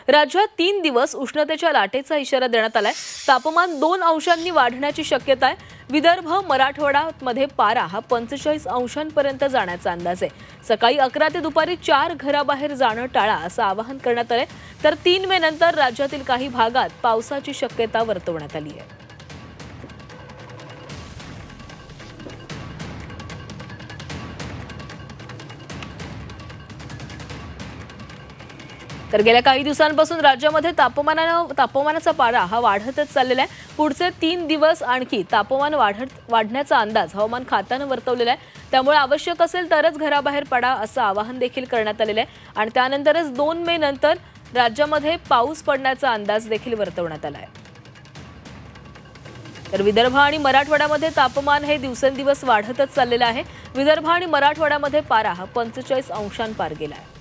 राज्यात 3 दिवस उष्णतेच्या लाटेचा इशारा देण्यात आलाय। तापमान 2 अंशांनी वाढण्याची शक्यता आहे। विदर्भ मराठवाड्यामध्ये पारा हा 45 अंशांपर्यंत जाण्याचा अंदाज आहे। सकाळी 11 ते दुपारी 4 घराबाहेर जाणं टाळा असं आवाहन करण्यात आलंय। तर 3 मे नंतर राज्यातील काही भागात पावसाची शक्यता वर्तवण्यात आली आहे। तर गेल्या काही दिवसांपासून राज्यामध्ये तापमानाचा पारा हा वाढतच चाललेला आहे। पुढचे 3 दिवस आणखी तापमान वाढण्याचा अंदाज हवामान खात्याने वर्तवलेला आहे। त्यामुळे आवश्यक असेल तरच घराबाहेर पडा असं आवाहन देखील करण्यात आलेलं आहे। आणि त्यानंतरच 2 मे नंतर राज्यामध्ये पाऊस पडण्याचा अंदाज देखील वर्तवण्यात आला आहे। तर विदर्भ आणि मराठवाड्यामध्ये तापमान हे दिवसेंदिवस वाढतच चाललेलं आहे। विदर्भ आणि मराठवाड्यामध्ये पारा हा 45 अंशांपार गेला आहे।